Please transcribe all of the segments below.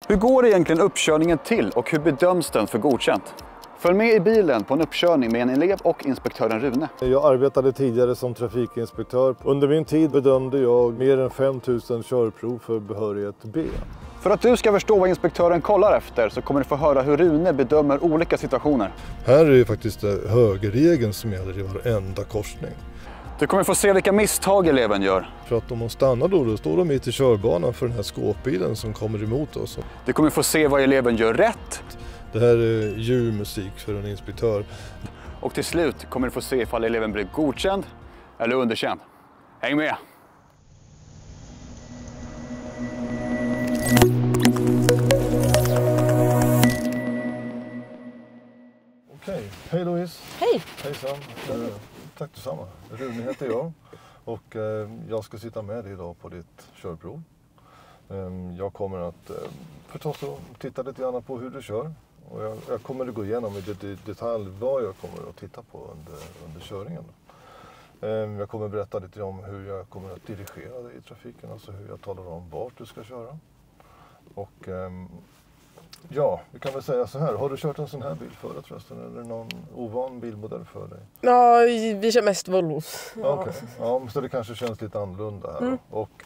Hur går egentligen uppkörningen till och hur bedöms den för godkänt? Följ med i bilen på en uppkörning med en elev och inspektören Rune. Jag arbetade tidigare som trafikinspektör. Under min tid bedömde jag mer än 5000 körprov för behörighet B. För att du ska förstå vad inspektören kollar efter så kommer du få höra hur Rune bedömer olika situationer. Här är det faktiskt högerregeln som gäller i varenda korsning. Du kommer få se vilka misstag eleven gör. För att om de stannar då står de mitt i körbanan för den här skåpbilen som kommer emot oss. Du kommer få se vad eleven gör rätt. Det här är ljuv musik för en inspektör. Och till slut kommer du få se ifall eleven blir godkänd eller underkänd. Häng med! Okej, hej Louise. Hej! Hejsan. Tack detsamma. Rune heter jag och jag ska sitta med dig idag på ditt körprov. Jag kommer att förstås titta lite grann på hur du kör. Och jag kommer att gå igenom i detalj vad jag kommer att titta på under körningen. Jag kommer att berätta lite om hur jag kommer att dirigera dig i trafiken, alltså hur jag talar om vart du ska köra. Och ja, vi kan väl säga så här. Har du kört en sån här bil förut förresten? Eller någon ovan bilmodell för dig? Ja, vi kör mest Volvos. Ja. Okej. Ja, så det kanske känns lite annorlunda här. Och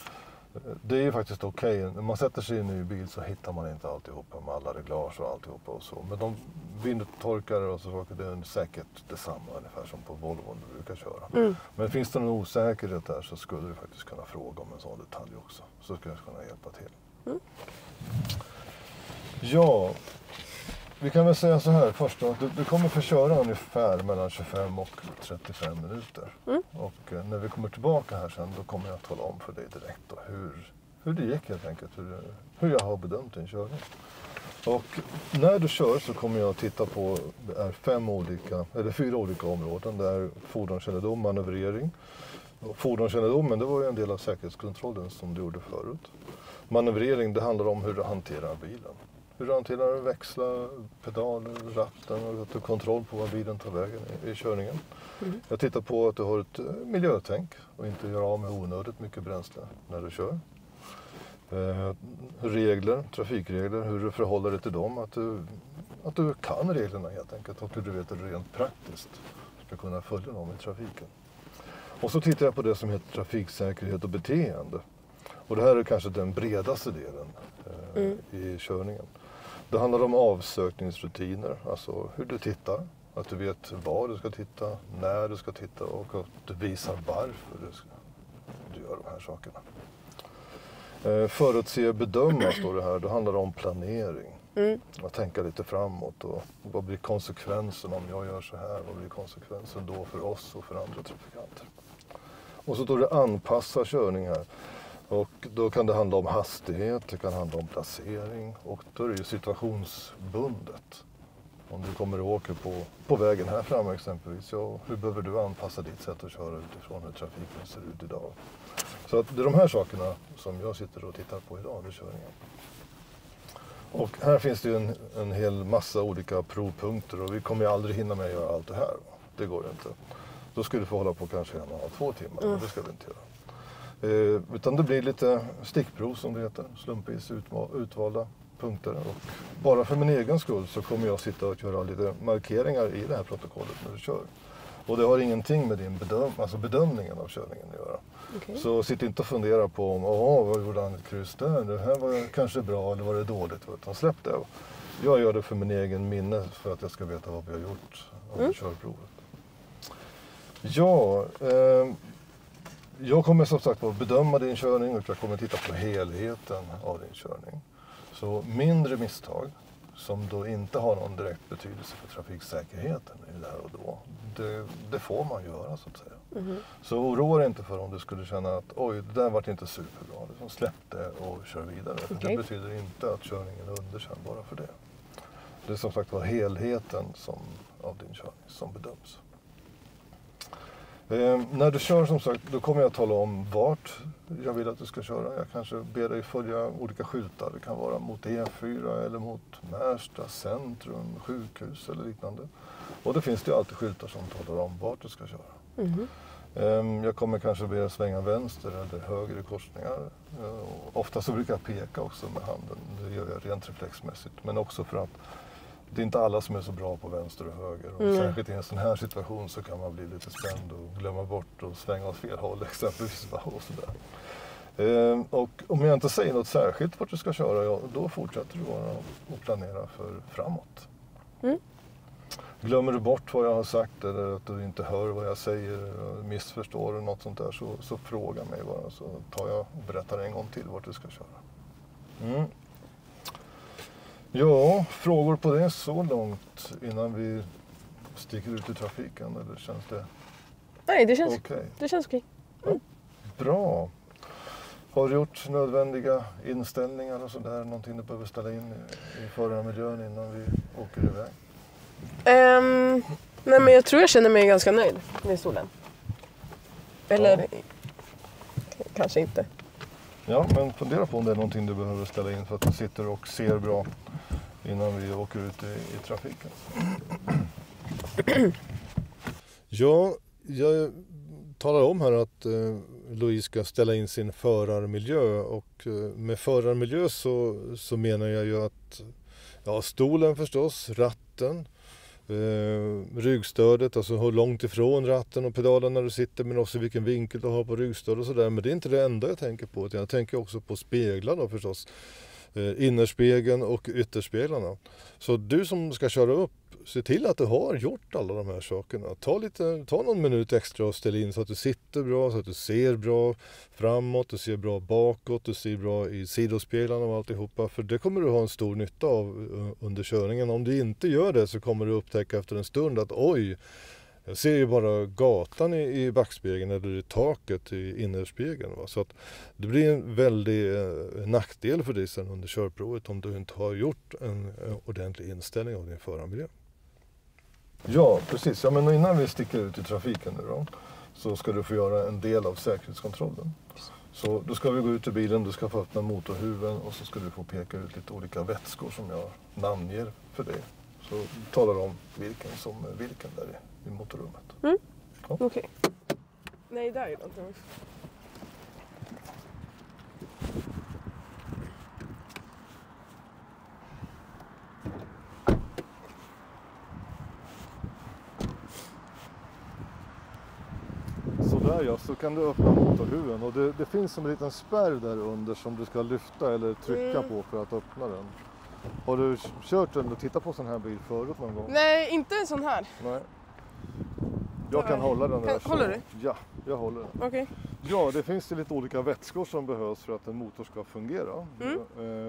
det är ju faktiskt okej. När man sätter sig i en ny bil så hittar man inte alltihopa med alla reglage och alltihopa och så. Men de vindtorkare och så saker, det är säkert detsamma ungefär som på Volvo du brukar köra. Men finns det någon osäkerhet där så skulle du faktiskt kunna fråga om en sån detalj också. Så skulle jag kunna hjälpa till. Ja, vi kan väl säga så här först då. Du kommer få köra ungefär mellan 25 och 35 minuter. Och när vi kommer tillbaka här sen då kommer jag tala om för dig direkt då hur det gick helt enkelt. Hur jag har bedömt din körning. Och när du kör så kommer jag att titta på, det är 4 olika områden. Det är fordonskännedom, manövrering. Och fordonskännedomen, det var ju en del av säkerhetskontrollen som du gjorde förut. Manövrering, det handlar om hur du hanterar bilen. Hur du hanterar växlar, pedaler, ratten och att du har kontroll på var bilen tar vägen i körningen. Jag tittar på att du har ett miljötänk och inte gör av med onödigt mycket bränsle när du kör. Regler, trafikregler, hur du förhåller dig till dem, att du kan reglerna helt enkelt och hur du vet att du rent praktiskt ska kunna följa dem i trafiken. Och så tittar jag på det som heter trafiksäkerhet och beteende. Och det här är kanske den bredaste delen i körningen. Det handlar om avsökningsrutiner, alltså hur du tittar. Att du vet var du ska titta, när du ska titta och att du visar varför du gör de här sakerna. Förutse bedöma står det här, det handlar om planering. Att tänka lite framåt och vad blir konsekvensen om jag gör så här? Vad blir konsekvensen då för oss och för andra trafikanter? Och så står det anpassa körning här. Och då kan det handla om hastighet, det kan handla om placering och då är det ju situationsbundet. Om du kommer och åker på vägen här framme exempelvis, ja, hur behöver du anpassa ditt sätt att köra utifrån hur trafiken ser ut idag? Så att det är de här sakerna som jag sitter och tittar på idag under körningen. Och här finns det ju en hel massa olika provpunkter och vi kommer ju aldrig hinna med att göra allt det här. Det går inte. Då skulle vi få hålla på kanske 1,5-2 timmar, men det ska vi inte göra. Utan det blir lite stickprov som det heter, slumpvis utvalda punkter. Och bara för min egen skull så kommer jag sitta och göra lite markeringar i det här protokollet när du kör. Och det har ingenting med din bedömningen av körningen att göra. Okay. Så sitt inte och fundera på om vad gjorde han ett kryss där? Det här var kanske bra eller var det dåligt? Utan släpp det. Jag gör det för min egen minne för att jag ska veta vad vi har gjort under körprovet. Ja, jag kommer som sagt att bedöma din körning och jag kommer titta på helheten av din körning. Så mindre misstag som då inte har någon direkt betydelse för trafiksäkerheten i det här och då, det får man göra så att säga. Så oroa dig inte för om du skulle känna att oj, det där var inte superbra, liksom släpp det och kör vidare. Okay. Det betyder inte att körningen är underkänd bara för det. Det är som sagt var helheten av din körning som bedöms. När du kör som sagt, då kommer jag att tala om vart jag vill att du ska köra. Jag kanske ber dig följa olika skyltar. Det kan vara mot E4 eller mot Märsta centrum, sjukhus eller liknande. Och det finns det ju alltid skyltar som talar om vart du ska köra. Jag kommer kanske be svänga vänster eller höger i korsningar. Ofta så brukar jag peka också med handen. Det gör jag rent reflexmässigt. Men också för att det är inte alla som är så bra på vänster och höger. Och särskilt i en sån här situation så kan man bli lite spänd och glömma bort och svänga åt fel håll exempelvis. Och sådär. Och om jag inte säger något särskilt vart du ska köra, då fortsätter du bara att planera för framåt. Glömmer du bort vad jag har sagt eller att du inte hör vad jag säger, missförstår du något sånt där, så fråga mig bara, så tar jag och berättar en gång till vart du ska köra. Ja, frågor på det så långt innan vi sticker ut i trafiken, eller känns det? Nej, det känns okej? Det känns okej. Bra. Har du gjort nödvändiga inställningar och sådär? Någonting du behöver ställa in i förarmiljön innan vi åker iväg? Nej, men jag tror jag känner mig ganska nöjd med stolen. Eller kanske inte. Ja, men fundera på om det är någonting du behöver ställa in för att du sitter och ser bra innan vi åker ut i trafiken. Ja, jag talar om här att Louise ska ställa in sin förarmiljö, och med förarmiljö så menar jag ju att stolen förstås, ratten, ryggstödet, alltså hur långt ifrån ratten och pedalen när du sitter, men också vilken vinkel du har på ryggstöd och sådär. Men det är inte det enda jag tänker på. Jag tänker också på speglar då förstås. Innerspegeln och ytterspeglarna. Så du som ska köra upp, se till att du har gjort alla de här sakerna. Ta någon minut extra och ställ in så att du sitter bra, så att du ser bra framåt, du ser bra bakåt, du ser bra i sidospeglarna och alltihopa. För det kommer du ha en stor nytta av under körningen. Om du inte gör det så kommer du upptäcka efter en stund att oj, jag ser ju bara gatan i backspegeln eller i taket i innerspegeln. Va? Så att det blir en väldig nackdel för dig sen under körprovet om du inte har gjort en ordentlig inställning av din förarmiljö. Ja, precis. Ja, men innan vi sticker ut i trafiken nu då, så ska du få göra en del av säkerhetskontrollen. Så då ska vi gå ut ur bilen, du ska få öppna motorhuven och så ska du få peka ut lite olika vätskor som jag namnger för dig. Så talar om vilken som vilken där i motorrummet. Ja. Ja. Okej. Nej, där är någonting också. Sådär ja, så kan du öppna motorhuven och det finns en liten spärr där under som du ska lyfta eller trycka på för att öppna den. Har du kört eller tittat på sån här bil förut någon gång? Nej, inte en sån här. Nej. Jag kan hålla den där. Håller du? Ja, jag håller den. Okej. Ja, det finns ju lite olika vätskor som behövs för att en motor ska fungera.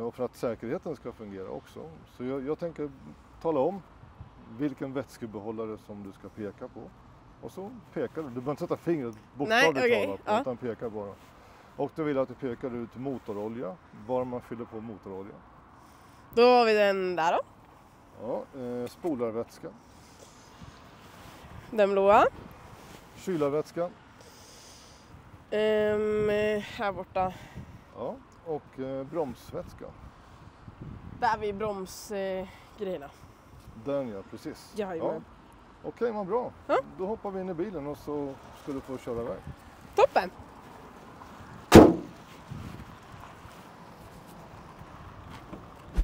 Och för att säkerheten ska fungera också. Så jag tänker tala om vilken vätskebehållare som du ska peka på. Och så pekar du. Du behöver inte sätta fingret bokstavligt talat på, utan pekar bara. Och då vill jag att du pekar ut motorolja, var man fyller på motorolja. Då har vi den där då. Ja, spolarvätska. Den blåa. Kylarvätska. Här borta. Ja, och bromsvätska. Där vid bromsgrejerna. Den ja, precis. Jajamän. Ja. Okej, vad bra. Ja. Då hoppar vi in i bilen och så ska du få köra iväg. Toppen!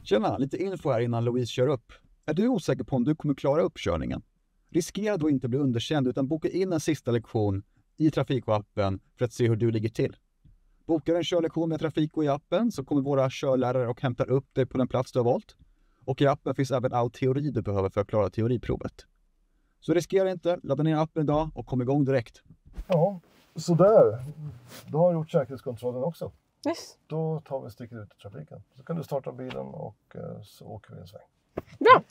Tjena, lite info här innan Louise kör upp. Är du osäker på om du kommer klara uppkörningen? Riskera då inte bli underkänd utan boka in en sista lektion i Trafiko-appen för att se hur du ligger till. Bokar en körlektion med Trafiko i appen så kommer våra körlärare och hämtar upp dig på den plats du har valt. Och i appen finns även all teori du behöver för att klara teoriprovet. Så riskera inte, ladda ner appen idag och kom igång direkt. Ja, sådär. Då har jag gjort säkerhetskontrollen också. Yes. Då tar vi och sticker ut i trafiken. Så kan du starta bilen och så åker vi en sväng. Bra!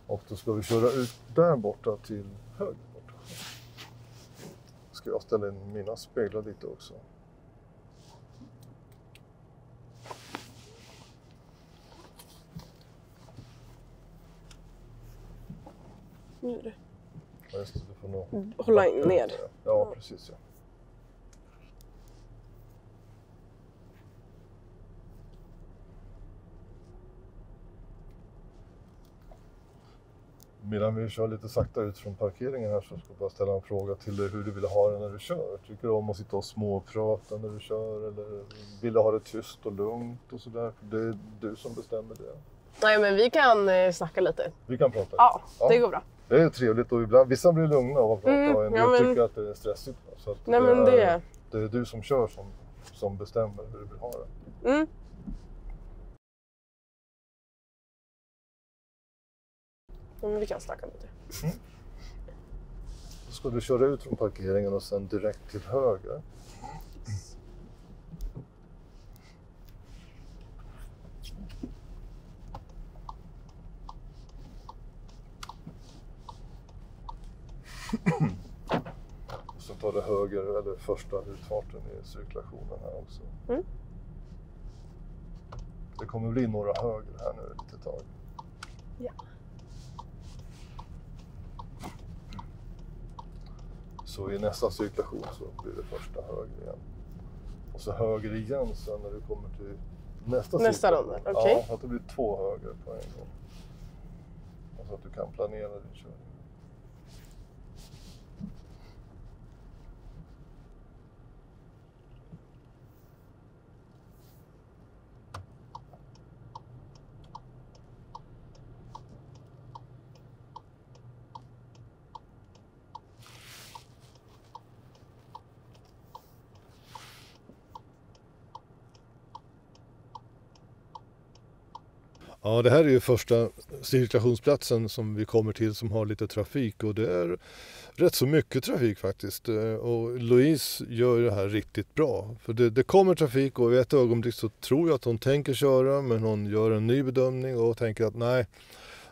Och då ska vi köra ut där borta till höger borta. Ska jag ställa in mina speglar lite också. Nu är det. Ja, just det, du får nog Hålla in ner. Ja, precis ja. Medan vi kör lite sakta ut från parkeringen här så ska jag bara ställa en fråga till dig hur du vill ha det när du kör. Tycker du om att sitta och småprata när du kör eller vill du ha det tyst och lugnt och sådär? Det är du som bestämmer det. Nej, men vi kan snacka lite. Vi kan prata lite. Ja, det går bra. Det är trevligt och ibland, vissa blir lugna av att prata och en del tycker att det är stressigt. Så att nej, men det är du som kör som bestämmer hur du vill ha det. Mm. Men vi kan snacka lite. Då ska du köra ut från parkeringen och sen direkt till höger. Och så tar du höger eller första utfarten i cirkulationen här också. Mm. Det kommer bli några höger här nu ett litet tag. Ja. Så i nästa cirkulation så blir det första höger igen. Och så höger igen sen när du kommer till nästa runda, okej. Ja, så att det blir 2 höger på en gång. Och så att du kan planera din körning. Ja, det här är ju första cirkulationsplatsen som vi kommer till som har lite trafik och det är rätt så mycket trafik faktiskt. Och Louise gör det här riktigt bra. För det kommer trafik och i ett ögonblick så tror jag att hon tänker köra men hon gör en ny bedömning och tänker att nej,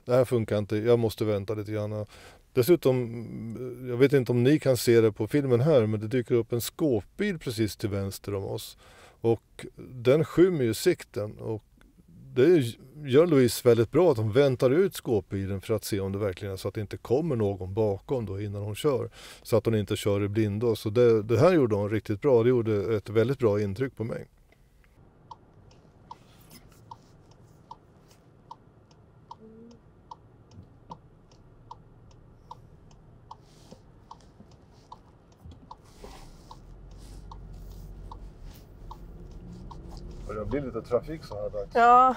det här funkar inte, jag måste vänta lite grann. Dessutom, jag vet inte om ni kan se det på filmen här men det dyker upp en skåpbil precis till vänster om oss. Och den skymmer ju sikten och det gör Louise väldigt bra att hon väntar ut skåpbilen för att se om det verkligen är så att det inte kommer någon bakom då innan hon kör. Så att hon inte kör i blindo. Så det här gjorde hon riktigt bra. Det gjorde ett väldigt bra intryck på mig. Det blir lite trafik så här dags. Ja.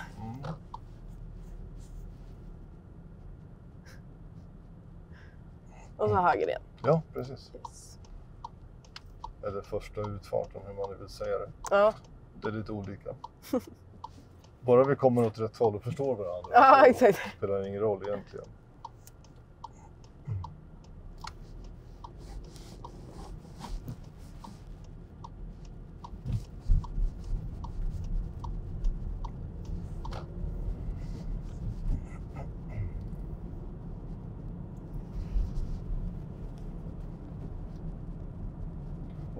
Och så höger igen. Ja, precis. Yes. Eller första utfarten, hur man vill säga det. Ja. Det är lite olika. Bara vi kommer åt rätt håll och förstår varandra. Ja, exakt. Spelar ingen roll egentligen.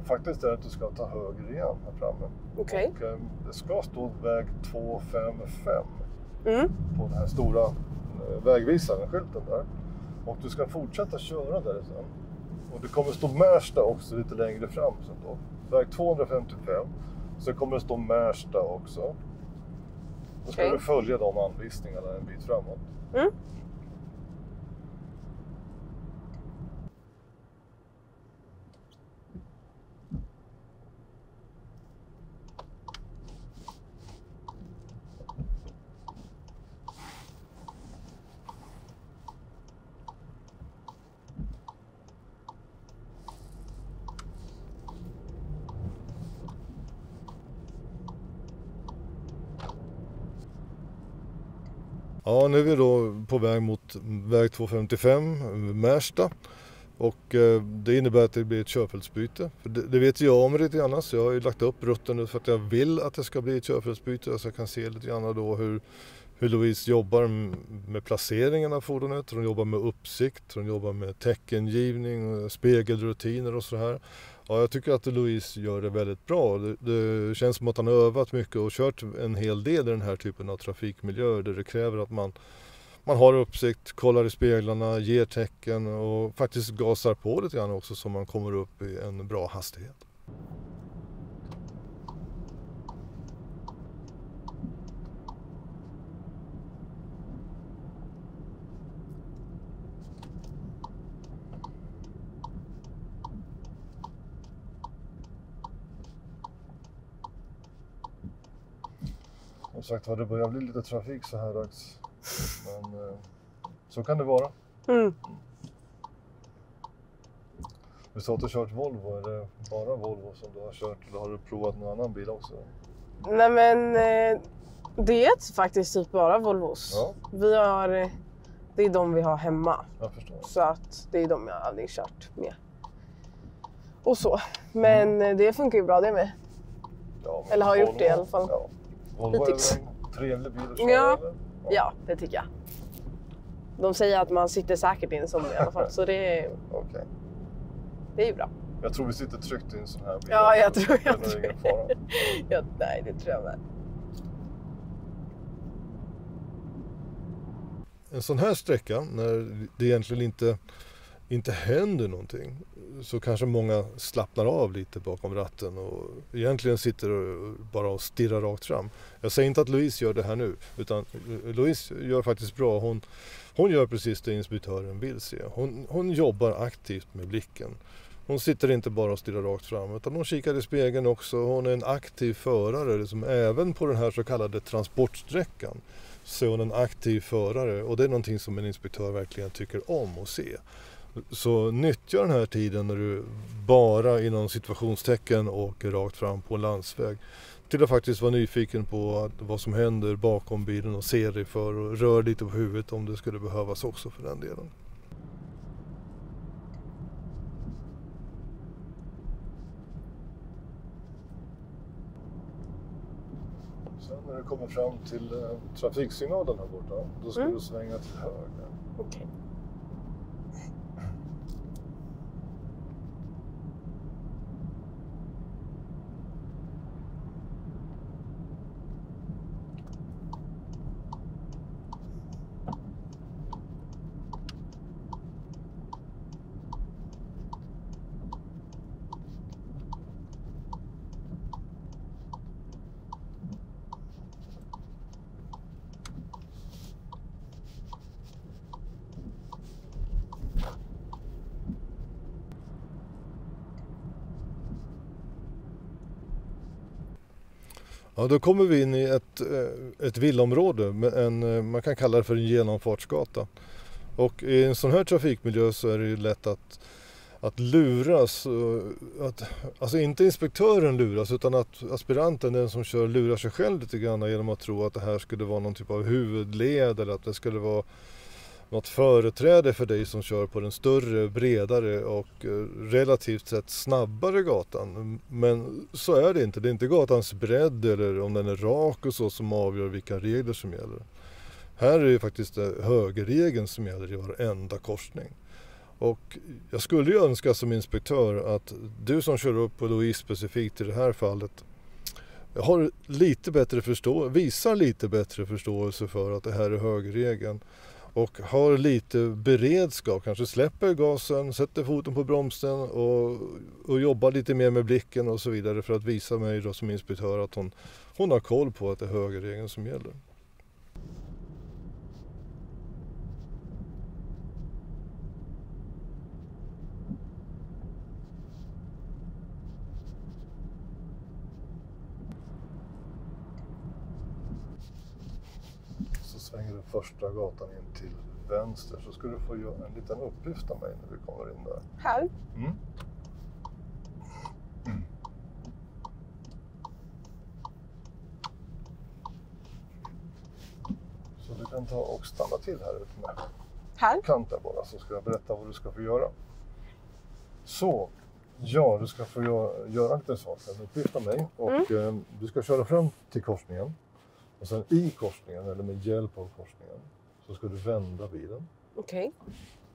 Faktiskt är det att du ska ta höger igen här framme. Okej. Och det ska stå väg 255 på den här stora vägvisaren, skylten där. Och du ska fortsätta köra där sen. Och det kommer stå Märsta också lite längre fram sen då. Väg 255. Så kommer det stå Märsta också. Då ska du följa de anvisningarna en bit framåt. Mm. Ja, nu är vi då på väg mot väg 255, Märsta. Och det innebär att det blir ett körfältsbyte. För det vet jag om lite grann, så jag har ju lagt upp rutten nu för att jag vill att det ska bli ett körfältsbyte. Så jag kan se lite grann då hur Louise jobbar med placeringen av fordonet. Hon jobbar med uppsikt, hon jobbar med teckengivning, spegelrutiner och så här. Ja, jag tycker att Louise gör det väldigt bra. Det känns som att han har övat mycket och kört en hel del i den här typen av trafikmiljöer där det kräver att man har uppsikt, kollar i speglarna, ger tecken och faktiskt gasar på lite grann också så man kommer upp i en bra hastighet. Som sagt var, det börjar bli lite trafik så här dags. Men så kan det vara. Du sa att du har kört Volvo. Är det bara Volvo som du har kört eller har du provat någon annan bil också? Nej men det är faktiskt typ bara Volvos. Ja. Det är de vi har hemma. Jag förstår. Så att det är de jag aldrig kört med. Och så. Men det funkar ju bra det med. Ja, eller har gjort det i alla fall. Ja. Volvo Hittills. är väl en trevlig bil att köra, Ja. eller? Ja, det tycker jag. De säger att man sitter säkert i en sån i alla fall. Så det är ju bra. Jag tror vi sitter tryggt i en sån här bil. Ja, jag tror det är ingen fara. nej, det tror jag med. En sån här sträcka, när det egentligen inte händer någonting, så kanske många slappnar av lite bakom ratten och egentligen sitter bara och stirrar rakt fram. Jag säger inte att Louise gör det här nu, utan Louise gör faktiskt bra. Hon gör precis det inspektören vill se. Hon jobbar aktivt med blicken. Hon sitter inte bara och stirrar rakt fram, utan hon kikar i spegeln också. Hon är en aktiv förare, som även på den här så kallade transportsträckan. Så är hon en aktiv förare, och det är någonting som en inspektör verkligen tycker om att se. Så nyttja den här tiden när du bara inom situationstecken åker rakt fram på en landsväg till att faktiskt vara nyfiken på vad som händer bakom bilen och se dig för och rör lite på huvudet om det skulle behövas också för den delen. Sen när du kommer fram till trafiksignalen här borta, då ska du svänga till höger. Okej. Ja, då kommer vi in i ett villaområde, man kan kalla det för en genomfartsgata. Och i en sån här trafikmiljö så är det ju lätt att luras. Alltså inte inspektören luras, utan att aspiranten, den som kör, lurar sig själv lite grann genom att tro att det här skulle vara någon typ av huvudled eller att det skulle vara något företräde för dig som kör på den större, bredare och relativt sett snabbare gatan. Men så är det inte. Det är inte gatans bredd eller om den är rak och så som avgör vilka regler som gäller. Här är det faktiskt högerregeln som gäller i varenda korsning. Och jag skulle ju önska som inspektör att du som kör upp på Louise specifikt i det här fallet visar lite bättre förståelse för att det här är högerregeln. Och har lite beredskap, kanske släpper gasen, sätter foten på bromsen och jobbar lite mer med blicken och så vidare för att visa mig då som inspektör att hon har koll på att det är högerregeln som gäller. Svänger du första gatan in till vänster så ska du få göra en liten uppgift av mig när vi kommer in där. Här? Så du kan ta och stanna till här ute med Här? kanten bara, så ska jag berätta vad du ska få göra. Så, ja, du ska få göra en liten sak, en uppgift av mig, och du ska köra fram till korsningen. Och sen i korsningen, eller med hjälp av korsningen, så ska du vända bilen. Okej.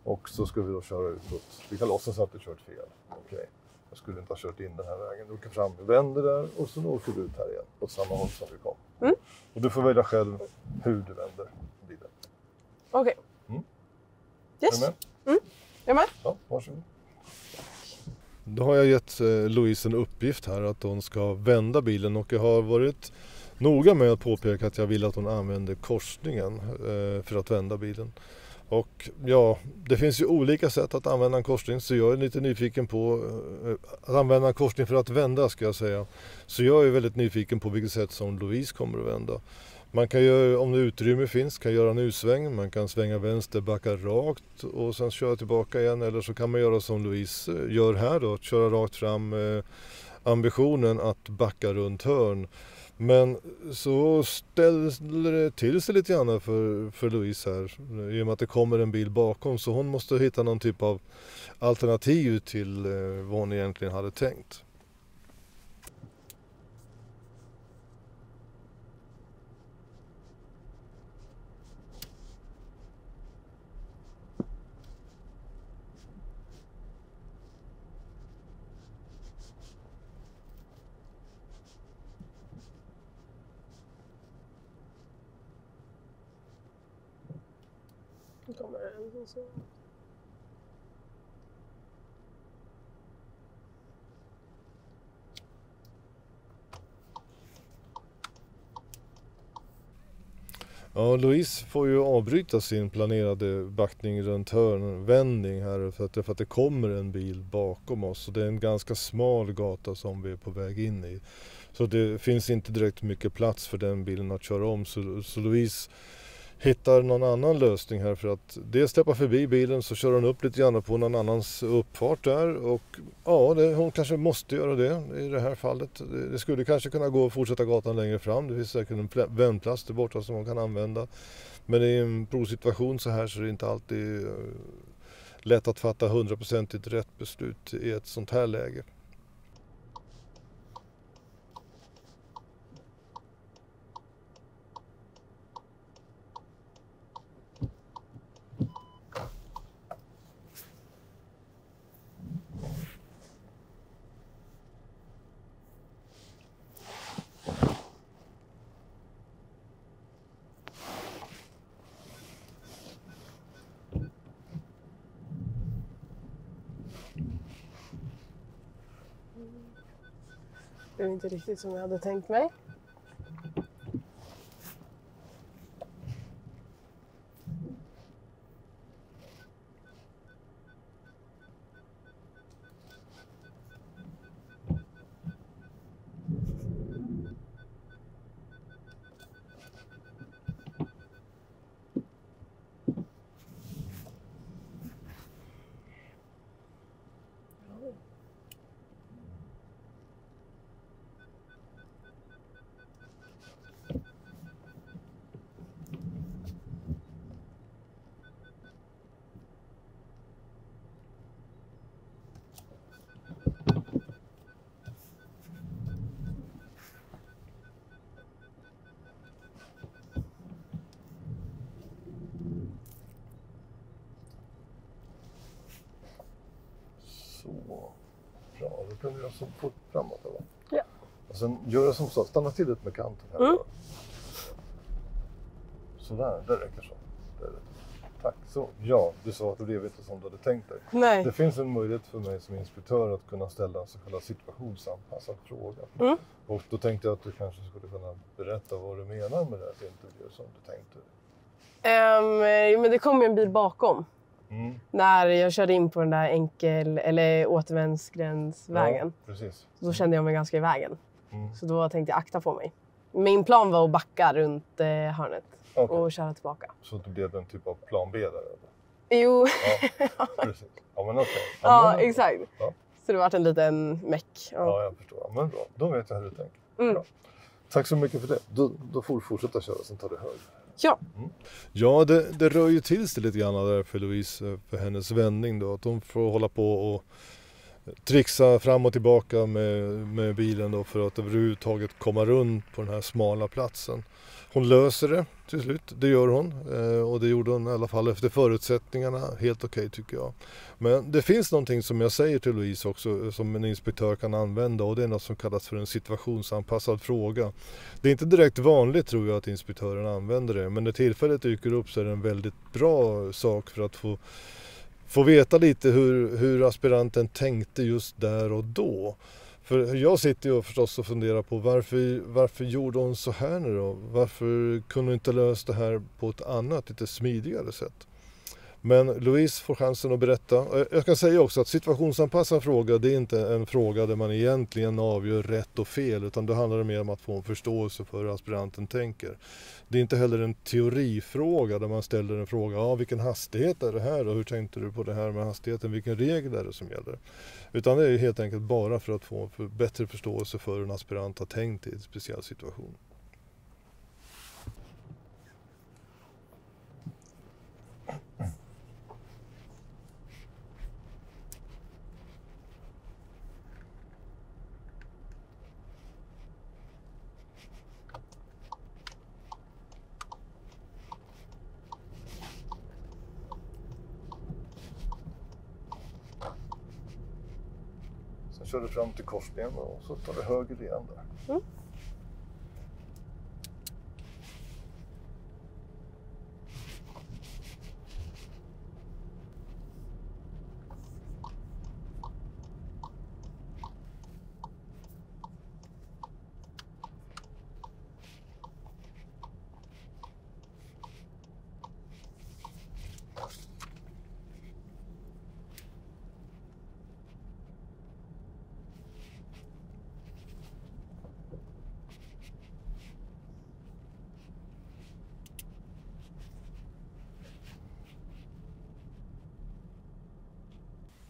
Och så ska vi då köra utåt. Vi kan låtsas att du kört fel. Okej. Jag skulle inte ha kört in den här vägen. Du åker fram, vänder där och så åker du ut här igen. Åt samma håll som vi kom. Och du får välja själv hur du vänder bilen. Okej. Yes. Är du med? Jag är med. Ja, varsågod. Då har jag gett Louise en uppgift här att hon ska vända bilen, och jag har varit noga med att påpeka att jag vill att hon använder korsningen för att vända bilen. Och ja, det finns ju olika sätt att använda en korsning, så jag är lite nyfiken på att använda en korsning för att vända, ska jag säga. Så jag är väldigt nyfiken på vilket sätt som Louise kommer att vända. Man kan ju, om det utrymme finns, kan göra en utsväng. Man kan svänga vänster, backa rakt och sen köra tillbaka igen. Eller så kan man göra som Louise gör här då, köra rakt fram. Ambitionen att backa runt hörn. Men så ställer det till sig lite grann för Louise här. I och med att det kommer en bil bakom, så hon måste hitta någon typ av alternativ till vad hon egentligen hade tänkt. Nu kommer den så. Ja, Louise får ju avbryta sin planerade backning runt hörnvändning här för att det kommer en bil bakom oss. Och det är en ganska smal gata som vi är på väg in i. Så det finns inte direkt mycket plats för den bilen att köra om. Så Louise hittar någon annan lösning här för att dels släppa förbi bilen, så kör hon upp lite grann på någon annans uppfart där. Och ja, hon kanske måste göra det i det här fallet. Det skulle kanske kunna gå och fortsätta gatan längre fram. Det finns säkert en vändplats där borta som hon kan använda. Men i en provsituation så här så är det inte alltid lätt att fatta 100% rätt beslut i ett sånt här läge. Det är inte riktigt som jag hade tänkt mig. Så, bra. Då kan vi göra så fort framåt. Eller? Ja. Och sen gör jag som så, stanna till lite med kanten här. Mm. Sådär, det räcker så. Det är rätt. Tack. Så, ja, du sa att det blev inte som du hade tänkt dig. Nej. Det finns en möjlighet för mig som inspektör att kunna ställa en så kallad situationsanpassad fråga. Mm. Och då tänkte jag att du kanske skulle kunna berätta vad du menar med det här intervjun som du tänkte. Men det kom ju en bil bakom. Mm. När jag körde in på den där återvändsgränsvägen. Ja, precis. Då kände jag mig ganska i vägen. Mm. Så då tänkte jag akta på mig. Min plan var att backa runt hörnet och köra tillbaka. Så det blev en typ av plan B där? Eller? Jo. Ja, precis. Ja, men okej. Ja, exakt. Ja. Så det var en liten meck. Ja, jag förstår. Ja, men bra. Då vet jag hur du tänker. Mm. Bra. Tack så mycket för det. Då får du fortsätta köra, sen tar det hög. Ja. Mm. Ja, det rör ju till sig lite grann där för Louise, för hennes vändning då. Att hon får hålla på och trixa fram och tillbaka med bilen då för att överhuvudtaget komma runt på den här smala platsen. Hon löser det till slut, det gör hon. Och det gjorde hon i alla fall efter förutsättningarna, helt okej tycker jag. Men det finns någonting som jag säger till Louise också som en inspektör kan använda, och det är något som kallas för en situationsanpassad fråga. Det är inte direkt vanligt tror jag att inspektören använder det, men när tillfället dyker upp så är det en väldigt bra sak för att få veta lite hur aspiranten tänkte just där och då. För jag sitter ju förstås och funderar på varför gjorde hon så här nu då? Varför kunde hon inte lösa det här på ett annat, lite smidigare sätt? Men Louise får chansen att berätta. Jag kan säga också att situationsanpassad fråga, det är inte en fråga där man egentligen avgör rätt och fel, utan det handlar mer om att få en förståelse för hur aspiranten tänker. Det är inte heller en teorifråga där man ställer en fråga, vilken hastighet är det här och hur tänkte du på det här med hastigheten, vilken regel är det som gäller? Utan det är helt enkelt bara för att få en bättre förståelse för hur en aspirant har tänkt i en speciell situation. Sen kör du fram till korsningen och så tar du höger igen där.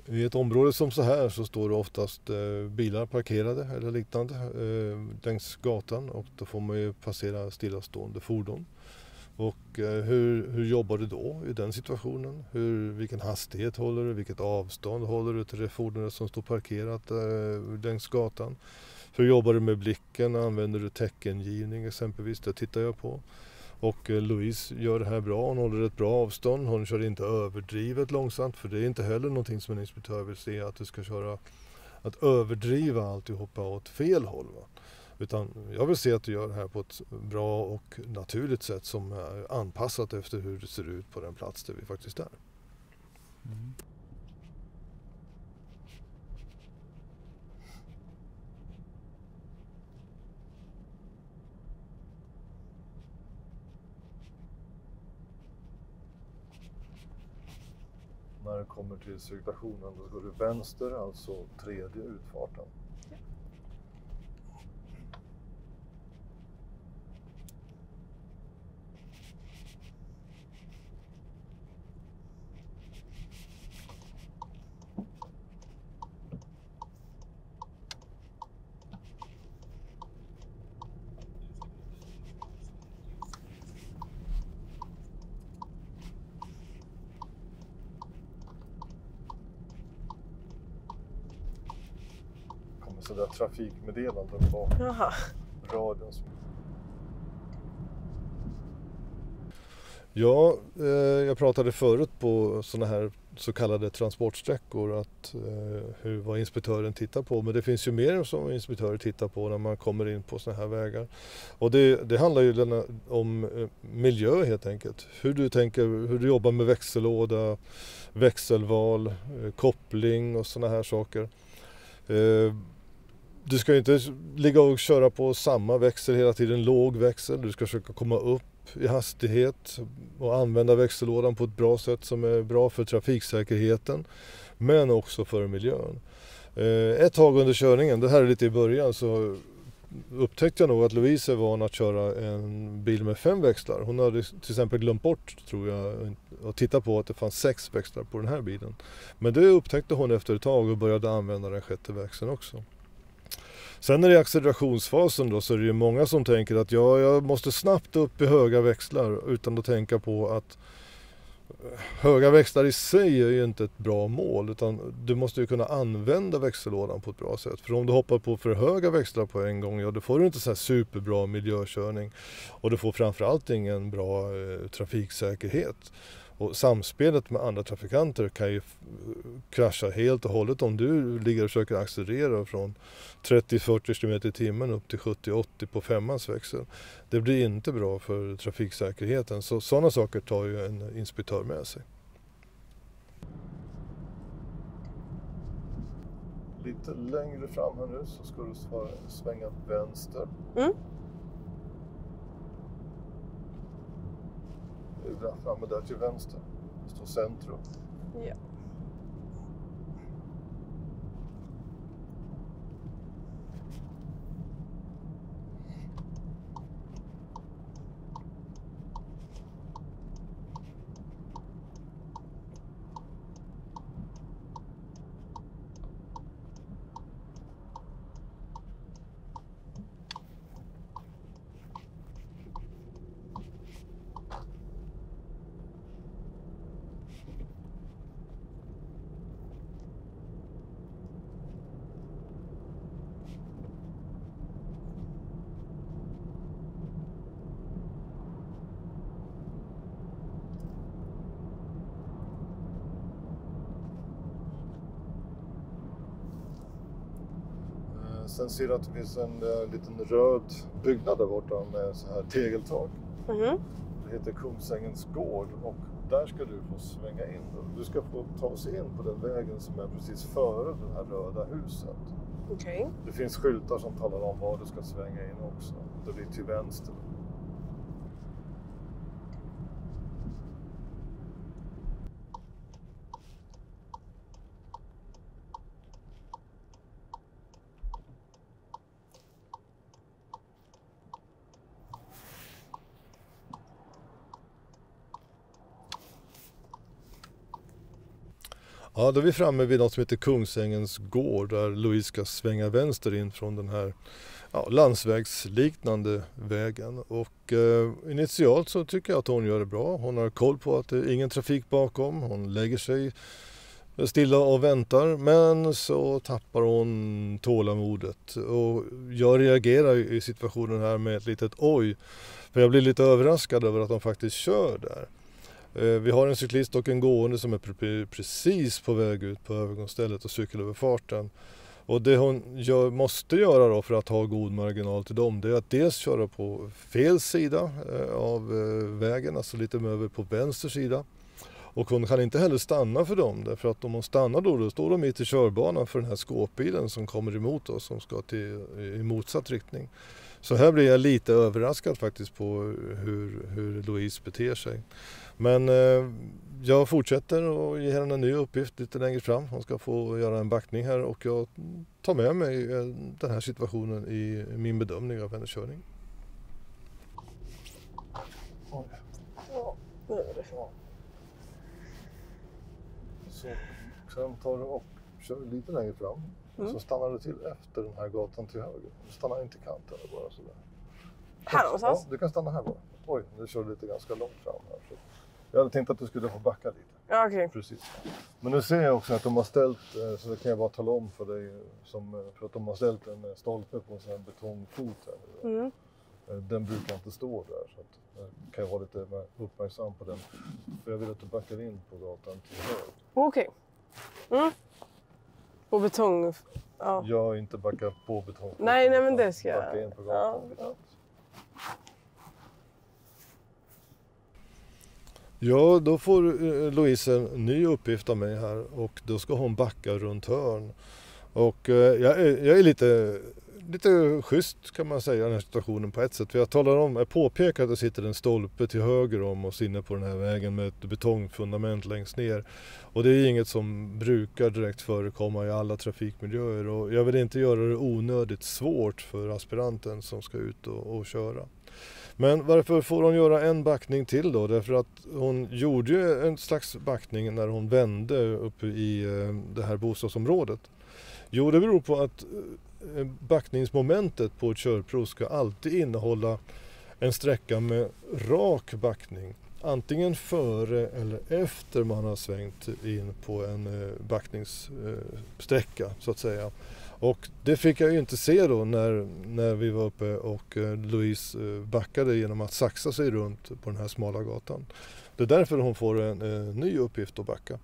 I ett område som så här så står det oftast bilar parkerade eller liknande längs gatan, och då får man ju passera stillastående fordon. Och hur jobbar du då i den situationen? Vilken hastighet håller du? Vilket avstånd håller du till det fordonet som står parkerat längs gatan? Hur jobbar du med blicken? Använder du teckengivning exempelvis? Det tittar jag på. Och Louise gör det här bra, hon håller ett bra avstånd, hon kör inte överdrivet långsamt, för det är inte heller någonting som en inspektör vill se, att du ska köra, att överdriva alltihopa åt fel håll. Va? Utan jag vill se att du gör det här på ett bra och naturligt sätt som är anpassat efter hur det ser ut på den plats där vi faktiskt är. Mm. När du kommer till cirkulationen då går du vänster, alltså tredje utfarten. Så där trafikmeddelanden på radion. Ja, jag pratade förut på såna här så kallade transportsträckor att vad inspektören tittar på. Men det finns ju mer som inspektörer tittar på när man kommer in på såna här vägar. Och det handlar ju om miljö helt enkelt. Hur du jobbar med växellåda, växelval, koppling och såna här saker. Du ska inte ligga och köra på samma växel hela tiden, låg växel. Du ska försöka komma upp i hastighet och använda växellådan på ett bra sätt som är bra för trafiksäkerheten, men också för miljön. Ett tag under körningen, det här är lite i början, så upptäckte jag nog att Louise är van att köra en bil med 5 växlar. Hon hade till exempel glömt bort, tror jag, att titta på att det fanns 6 växlar på den här bilen. Men det upptäckte hon efter ett tag och började använda den 6:e växeln också. Sen när det är accelerationsfasen då, så är det ju många som tänker att jag måste snabbt upp i höga växlar, utan att tänka på att höga växlar i sig är ju inte ett bra mål, utan du måste ju kunna använda växellådan på ett bra sätt. För om du hoppar på för höga växlar på en gång, då får du inte så här superbra miljökörning, och du får framförallt ingen bra trafiksäkerhet. Och samspelet med andra trafikanter kan ju krascha helt och hållet om du ligger och försöker accelerera från 30-40 km i timmen upp till 70-80 på 5:ans växel. Det blir inte bra för trafiksäkerheten, så sådana saker tar ju en inspektör med sig. Lite längre fram här nu så ska du svänga vänster. Framme där till vänster. Det står centrum. Ja. Sen ser du att det finns en liten röd byggnad där borta med så här tegeltak. Mhm. Det heter Kungsängens gård och där ska du få svänga in. Du ska få ta oss in på den vägen som är precis före det här röda huset. Okej. Det finns skyltar som talar om var du ska svänga in också. Det blir till vänster. Ja, då är vi framme vid något som heter Kungsängens gård där Louise ska svänga vänster in från den här landsvägsliknande vägen. Och initialt så tycker jag att hon gör det bra. Hon har koll på att det är ingen trafik bakom. Hon lägger sig stilla och väntar, men så tappar hon tålamodet. Och jag reagerar i situationen här med ett litet oj. För jag blir lite överraskad över att de faktiskt kör där. Vi har en cyklist och en gående som är precis på väg ut på övergångsstället och cykelöverfarten. Och det hon måste göra då för att ha god marginal till dem, det är att dels köra på fel sida av vägen, alltså lite över på vänster sida. Och hon kan inte heller stanna för dem, därför att om hon stannar då står de mitt i körbanan för den här skåpbilen som kommer emot oss, som ska i motsatt riktning. Så här blir jag lite överraskad faktiskt på hur Louise beter sig. Men jag fortsätter och ger henne en ny uppgift lite längre fram. Hon ska få göra en backning här och jag tar med mig den här situationen i min bedömning av hennes körning. Så sen tar du och kör lite längre fram. Så stannar du till efter den här gatan till höger. Du stannar inte i kanten bara sådär. Här någonstans? Ja, du kan stanna här bara. Oj, nu kör du lite ganska långt fram här. Så jag hade tänkt att du skulle få backa lite. Ja, okej. Precis. Men nu ser jag också att de har ställt, så det kan jag bara tala om för dig, för att de har ställt en stolpe på en sån här betongfot här. Mm. Den brukar inte stå där, så att jag kan vara lite uppmärksam på den. För jag vill att du backar in på gatan till höger. Okej. Mm. På betong. Ja. Jag inte backa på betong. Nej, men det ska jag. Backa in på gatan. Ja. Ja, då får Louise en ny uppgift av mig här och då ska hon backa runt hörn. Och jag är lite schysst kan man säga i den här situationen på ett sätt. För jag påpekar att det sitter en stolpe till höger om oss inne på den här vägen med ett betongfundament längst ner. Och det är inget som brukar direkt förekomma i alla trafikmiljöer och jag vill inte göra det onödigt svårt för aspiranten som ska ut och köra. Men varför får hon göra en backning till då? Därför att hon gjorde ju en slags backning när hon vände uppe i det här bostadsområdet. Jo, det beror på att backningsmomentet på ett körprov ska alltid innehålla en sträcka med rak backning. Antingen före eller efter man har svängt in på en backningssträcka så att säga. Och det fick jag ju inte se då när vi var uppe och Louise backade genom att saxa sig runt på den här smala gatan. Det är därför hon får en ny uppgift att backa.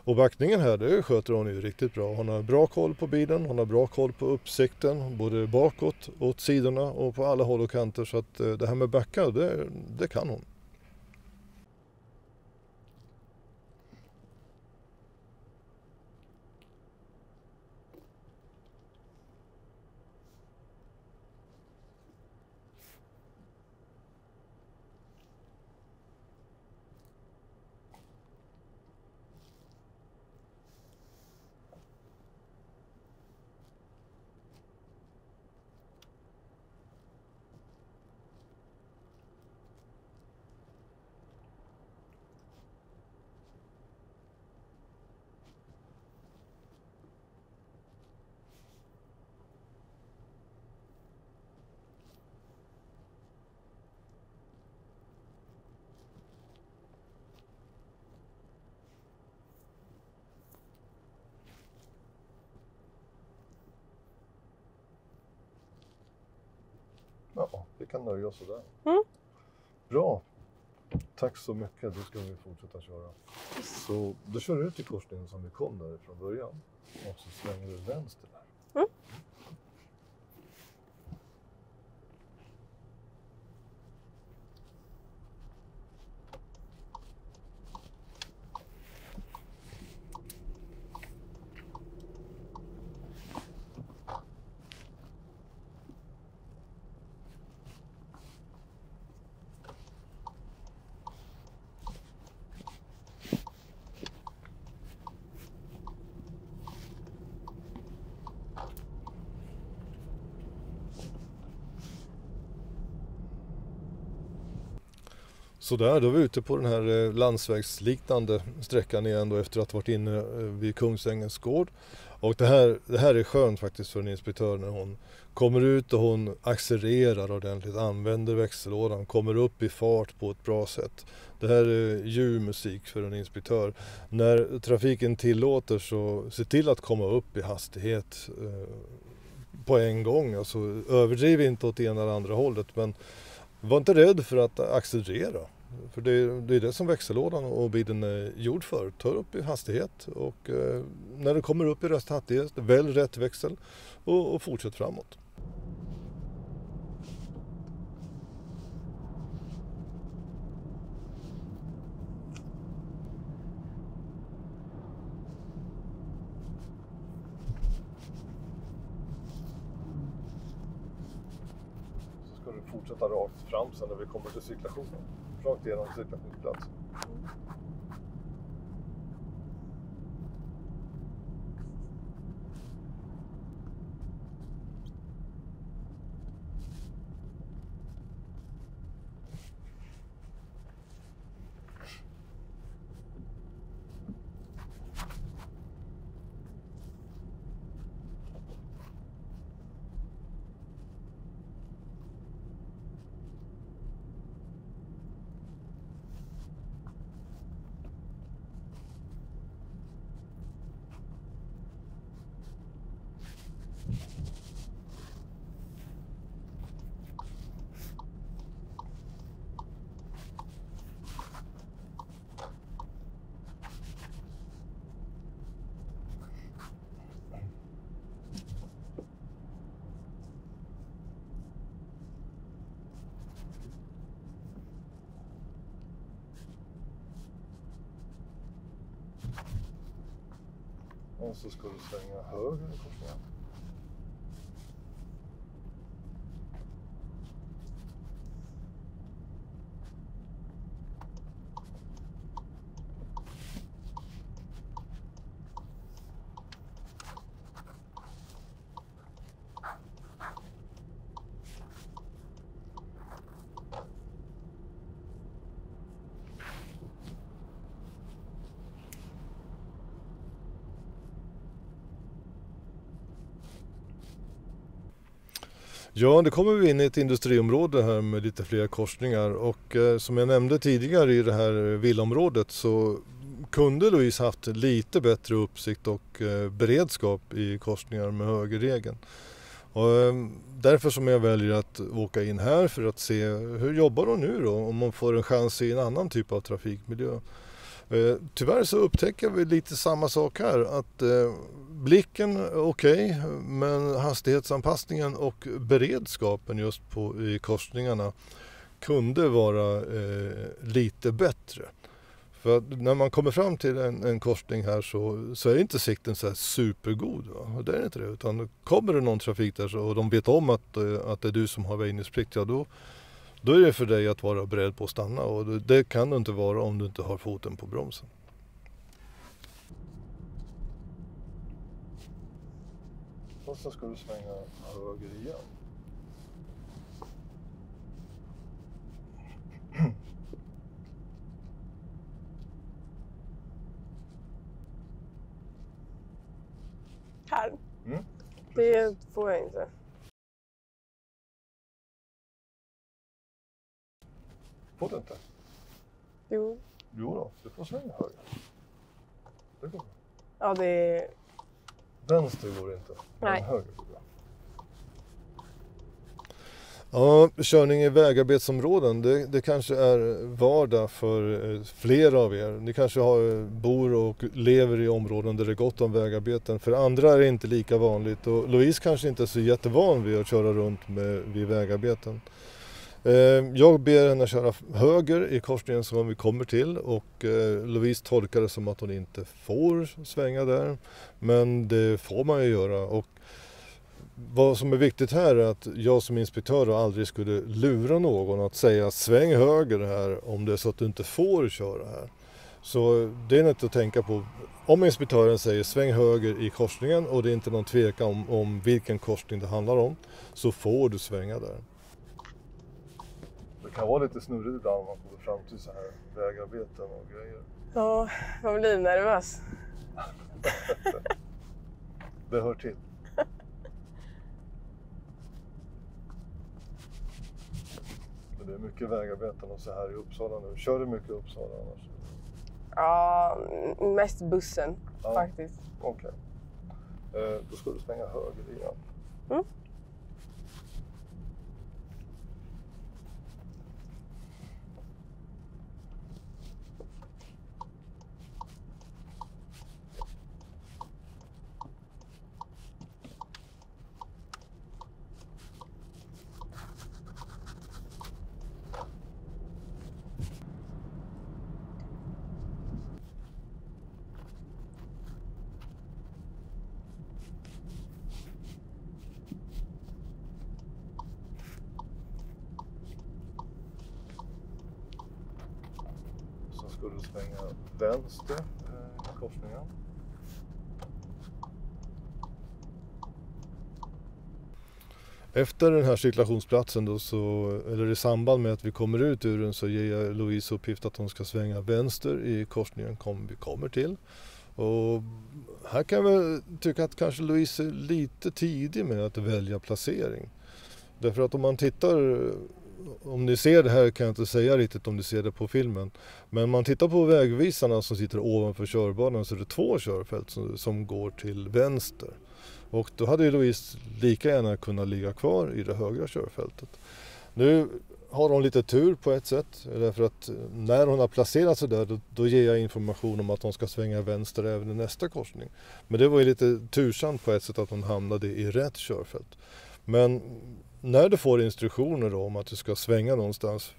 Och backningen här, det sköter hon ju riktigt bra. Hon har bra koll på bilen, hon har bra koll på uppsikten, både bakåt, åt sidorna och på alla håll och kanter. Så att det här med backa, det kan hon. Ja, vi kan nöja oss sådär. Mm. Bra. Tack så mycket, då ska vi fortsätta köra. Så då kör du ut i korsningen som vi kom där från början. Och så svänger du vänster där. Mm. Så där, då är vi ute på den här landsvägsliknande sträckan igen då efter att ha varit inne vid Kungsängens gård. Och det här är skönt faktiskt för en inspektör när hon kommer ut och hon accelererar ordentligt, använder växellådan, kommer upp i fart på ett bra sätt. Det här är ljuv musik för en inspektör. När trafiken tillåter så se till att komma upp i hastighet på en gång. Alltså överdriv inte åt ena eller andra hållet, men var inte rädd för att accelerera. För det är det som växellådan och bilen är gjord för. Ta upp i hastighet och när du kommer upp i rätt hastighet, välj rätt växel och fortsätt framåt. Så ska du fortsätta rakt fram sen när vi kommer till cirkulationen. Rakt igenom cirkulationsplats. Och så ska du svänga höger i korsningen. Ja, det kommer vi in i ett industriområde här med lite fler korsningar och som jag nämnde tidigare i det här villaområdet så kunde Louise haft lite bättre uppsikt och beredskap i korsningar med högerregeln. Och därför som jag väljer att åka in här för att se hur jobbar hon nu då om man får en chans i en annan typ av trafikmiljö. Tyvärr så upptäcker vi lite samma sak här, att blicken är okej, men hastighetsanpassningen och beredskapen just i korsningarna kunde vara lite bättre. För att när man kommer fram till en korsning här så är inte sikten så här supergod. Va? Det är inte det, utan kommer det någon trafik där och de vet om att det är du som har väjningsplikt, ja då är det för dig att vara beredd på att stanna och det kan du inte vara om du inte har foten på bromsen. Och så ska du svänga höger igen. Här? Mm. Det får jag inte. Får du inte? Jo. Jo då, du får svänga höger. Det går bra. Ja, det är... Vänster går inte, men Nej. höger går bra. Ja, körning i vägarbetsområden, det kanske är vardag för flera av er. Ni kanske bor och lever i områden där det är gott om vägarbeten. För andra är det inte lika vanligt och Louise kanske inte är så jättevan vid att köra runt vid vägarbeten. Jag ber henne köra höger i korsningen som vi kommer till och Louise tolkar det som att hon inte får svänga där. Men det får man ju göra. Och vad som är viktigt här är att jag som inspektör aldrig skulle lura någon att säga sväng höger här om det är så att du inte får köra här. Så det är något att tänka på. Om inspektören säger sväng höger i korsningen och det är inte någon tvekan om vilken korsning det handlar om, så får du svänga där. Det kan vara lite snurrigt ibland om man kommer fram till så här vägarbeten och grejer. Ja, man blir nervös. Det hör till. Det är mycket vägarbeten och så här i Uppsala nu. Kör du mycket i Uppsala annars? Ja, mest bussen faktiskt. Okej. Då ska du svänga höger igen. Mm. Ska du svänga vänster i korsningen. Efter den här cirkulationsplatsen då eller i samband med att vi kommer ut ur den så ger jag Louise uppgift att hon ska svänga vänster i korsningen vi kommer till. Och här kan jag tycka att kanske Louise är lite tidig med att välja placering. Därför att om man tittar, om ni ser det här kan jag inte säga riktigt om ni ser det på filmen. Men man tittar på vägvisarna som sitter ovanför körbanan så är det 2 körfält som går till vänster. Och då hade ju Louise lika gärna kunnat ligga kvar i det högra körfältet. Nu har hon lite tur på ett sätt. Därför att när hon har placerat sig där då ger jag information om att hon ska svänga vänster även i nästa korsning. Men det var ju lite tursamt på ett sätt att hon hamnade i rätt körfält. Men när du får instruktioner då om att du ska svänga någonstans,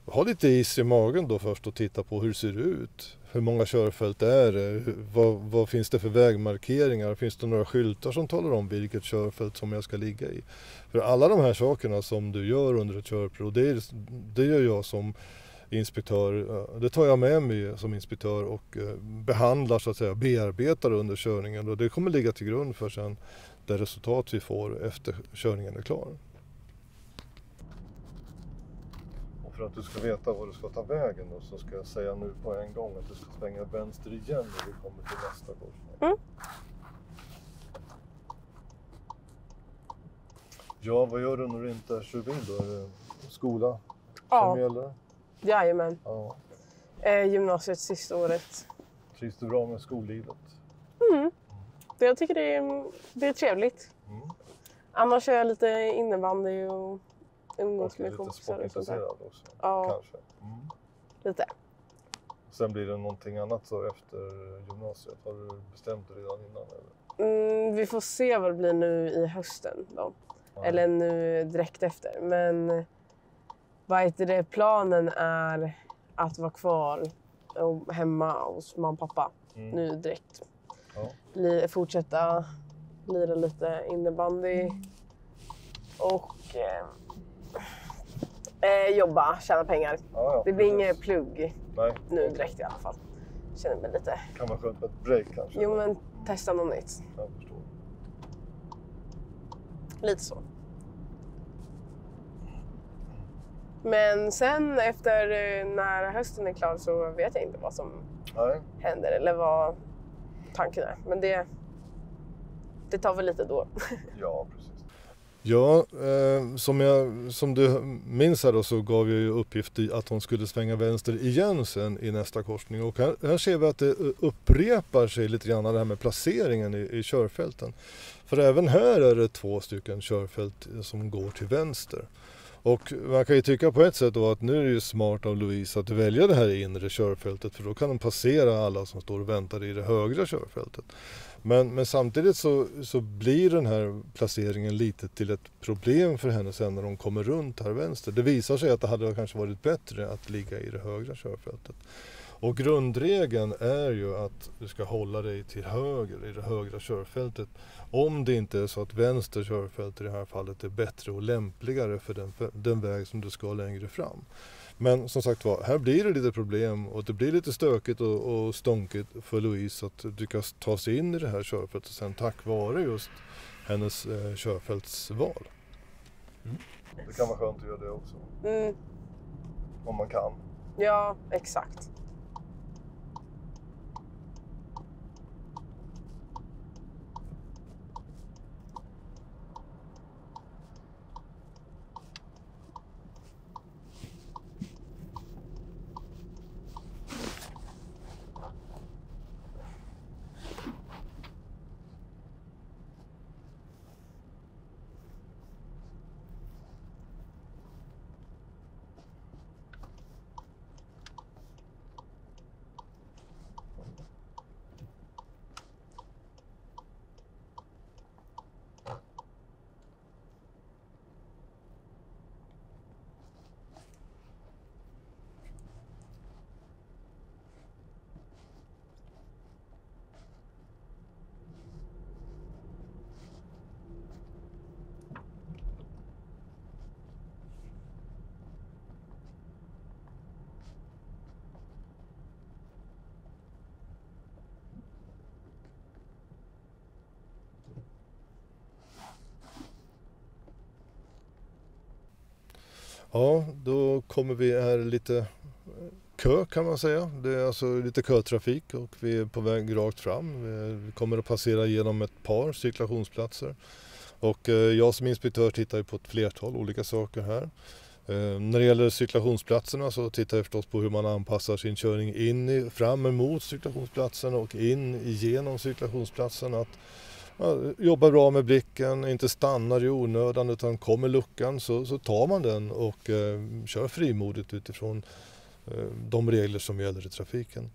ha lite is i magen då först och titta på hur det ser ut. Hur många körfält är det? Vad finns det för vägmarkeringar? Finns det några skyltar som talar om vilket körfält som jag ska ligga i? För alla de här sakerna som du gör under ett körprov, det gör jag som inspektör. Det tar jag med mig som inspektör och behandlar så att säga, bearbetar under körningen. Och det kommer ligga till grund för sen det resultat vi får efter körningen är klar. Och för att du ska veta var du ska ta vägen då, så ska jag säga nu på en gång att du ska svänga vänster igen när vi kommer till nästa korsning. Mm. Ja, vad gör du när du inte kör bil då? Är det skola som gäller? Jajamän. Ja. Gymnasiet sista året. Trivs du bra med skollivet? Mm. Jag tycker det är trevligt. Mm. Annars är jag lite innebandy och umgås med kompisar. Lite sportintresserad också? Ja, kanske. Mm. Lite. Sen blir det någonting annat så efter gymnasiet? Har du bestämt det redan innan? Eller? Vi får se vad det blir nu i hösten då. Ja. Eller nu direkt efter. Men planen är att vara kvar hemma hos mamma och pappa nu direkt. Ja. Fortsätta lira lite innebandy och jobba, tjäna pengar. Ja, det blir inget plugg nu direkt i alla fall. Känner mig lite... Kan man sköta ett break kanske? Jo, men testa något nytt. Jag förstår. Lite så. Men sen efter när hösten är klar så vet jag inte vad som händer eller vad tanken är. Men det tar väl lite då. Ja, precis. Ja, som du minns här då, så gav jag ju uppgift i att hon skulle svänga vänster igen sen i nästa korsning. Och här ser vi att det upprepar sig lite grann det här med placeringen i körfälten. För även här är det 2 stycken körfält som går till vänster. Och man kan ju tycka på ett sätt då att nu är det ju smart av Louise att välja det här inre körfältet, för då kan de passera alla som står och väntar i det högra körfältet. Men samtidigt så blir den här placeringen lite till ett problem för henne sen när de kommer runt här vänster. Det visar sig att det hade kanske varit bättre att ligga i det högra körfältet. Och grundregeln är ju att du ska hålla dig till höger i det högra körfältet, om det inte är så att vänster körfält i det här fallet är bättre och lämpligare för den väg som du ska längre fram. Men som sagt var, här blir det lite problem och det blir lite stökigt och stånkigt för Louise att lyckas ta sig in i det här körfältet sen tack vare just hennes körfältsval. Det kan vara skönt att göra det också. Om man kan. Ja, exakt. Ja, då kommer vi här lite kö kan man säga. Det är alltså lite kötrafik och vi är på väg rakt fram. Vi kommer att passera genom ett par cirkulationsplatser. Och jag som inspektör tittar på ett flertal olika saker här. När det gäller cirkulationsplatserna så tittar jag förstås på hur man anpassar sin körning fram emot cirkulationsplatsen och in igenom cirkulationsplatsen. Att jobba bra med blicken, inte stannar i onödan, utan kommer luckan så tar man den och kör frimodigt utifrån de regler som gäller i trafiken.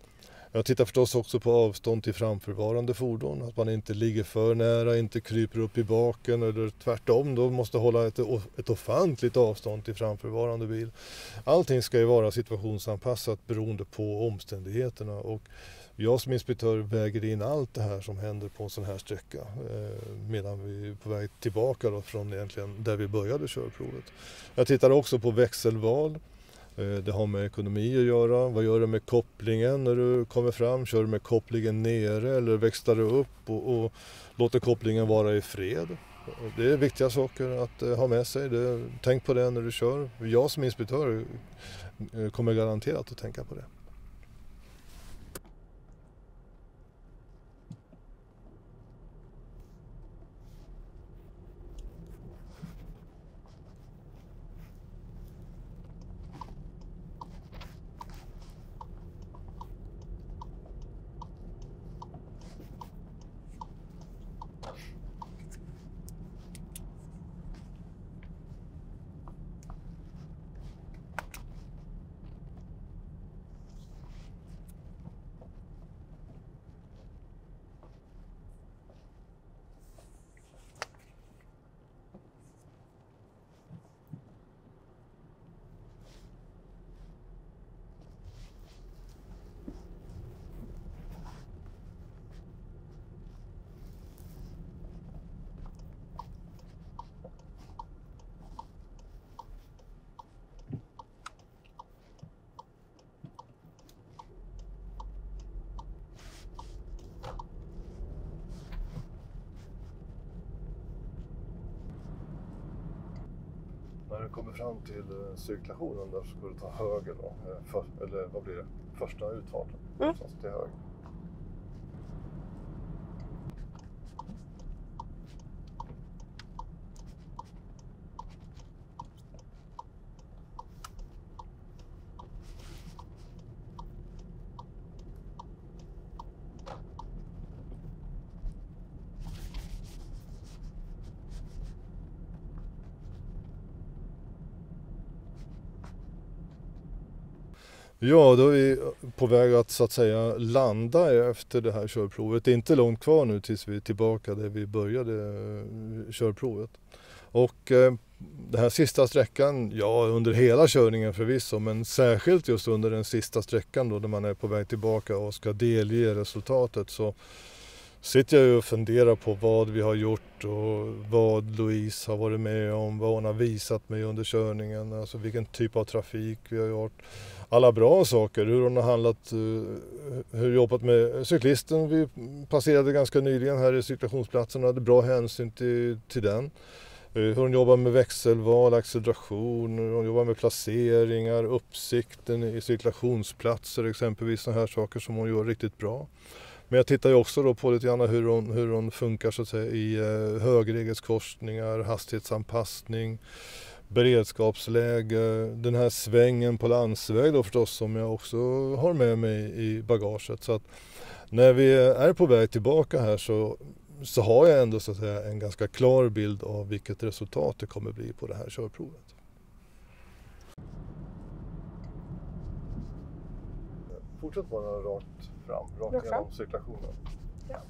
Jag tittar förstås också på avstånd till framförvarande fordon, att man inte ligger för nära, inte kryper upp i baken eller tvärtom, då måste hålla ett ofantligt avstånd till framförvarande bil. Allting ska ju vara situationsanpassat beroende på omständigheterna, och jag som inspektör väger in allt det här som händer på en sån här sträcka medan vi är på väg tillbaka då från egentligen där vi började körprovet. Jag tittar också på växelval. Det har med ekonomi att göra. Vad gör du med kopplingen när du kommer fram? Kör du med kopplingen nere eller växlar du upp och låter kopplingen vara i fred? Det är viktiga saker att ha med sig. Tänk på det när du kör. Jag som inspektör kommer garanterat att tänka på det. När du kommer fram till cirkulationen där så ska du ta höger då, eller vad blir det? Första utfarten, till höger. Ja, då är vi på väg att så att säga landa efter det här körprovet. Det är inte långt kvar nu tills vi är tillbaka där vi började körprovet. Och den här sista sträckan, ja under hela körningen förvisso, men särskilt just under den sista sträckan då när man är på väg tillbaka och ska delge resultatet, så sitter jag och funderar på vad vi har gjort och vad Louise har varit med om, vad hon har visat mig under körningen, alltså vilken typ av trafik vi har gjort. Alla bra saker, hur hon har handlat, hur jobbat med cyklisten. Vi passerade ganska nyligen här i cirkulationsplatsen och hade bra hänsyn till den. Hur hon jobbar med växelval, acceleration, hur hon jobbar med placeringar, uppsikten i cirkulationsplatser exempelvis, sådana här saker som hon gör riktigt bra. Men jag tittar ju också då på lite grann hur hon funkar så att säga i högregelskorsningar, hastighetsanpassning, beredskapsläge, den här svängen på landsväg då förstås som jag också har med mig i bagaget. Så att när vi är på väg tillbaka här så har jag ändå så att säga en ganska klar bild av vilket resultat det kommer bli på det här körprovet. Fortsätt bara rakt fram, rakt genom cirkulationen. Ja.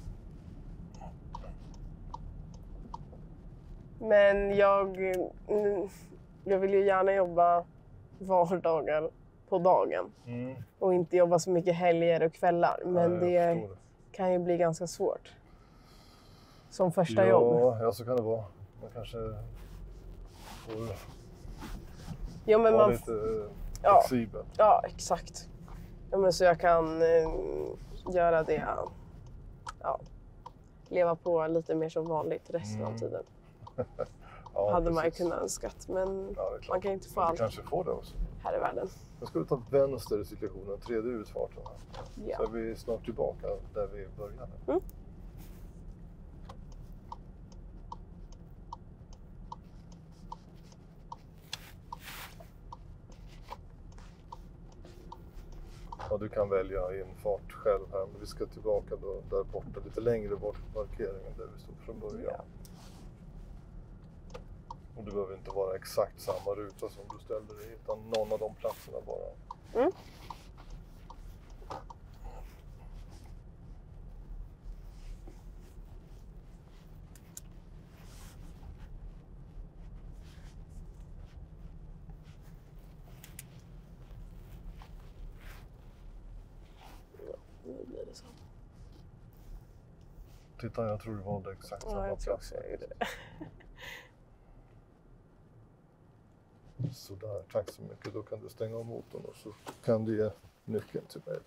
Men jag vill ju gärna jobba vardagar på dagen. Och inte jobba så mycket helger och kvällar. Men det kan ju bli ganska svårt. Som första jobb. Ja, så kan det vara. Man kanske får vara lite flexibel. Ja, exakt. Ja, men så jag kan göra det. Ja, leva på lite mer som vanligt resten av tiden. Hade man ju kunnat önskat, men man kan inte få allt. Kanske får det också. Här i världen. Jag skulle ta vänster i cirkulationen, tredje utfarten här. Ja. Så är vi snart tillbaka där vi började. Ja, du kan välja infart själv här, men vi ska tillbaka då, där borta, lite längre bort parkeringen där vi stod från början. Ja. Och det behöver inte vara exakt samma ruta som du ställde dig, utan någon av de platserna bara. Nu blir det så. Titta, jag tror du valde exakt samma plats. Jag tror också jag gjorde det. Sådär, tack så mycket. Då kan du stänga av motorn och så kan du ge nyckeln till mig.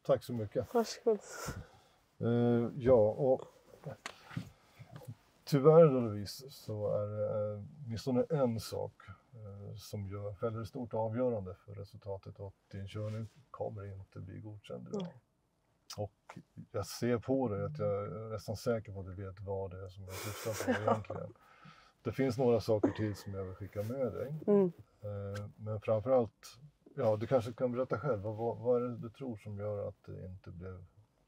Tack så mycket. Varsågod. Ja, och tyvärr då Louise, så är det åtminstone en sak som gör väldigt stort avgörande för resultatet, och din körning kommer inte bli godkänd idag. Och jag ser på dig att jag är nästan säker på att du vet vad det är som jag syftar på egentligen. Det finns några saker till som jag vill skicka med dig. Men framförallt, ja, du kanske kan berätta själv. Vad är det du tror som gör att det inte blev...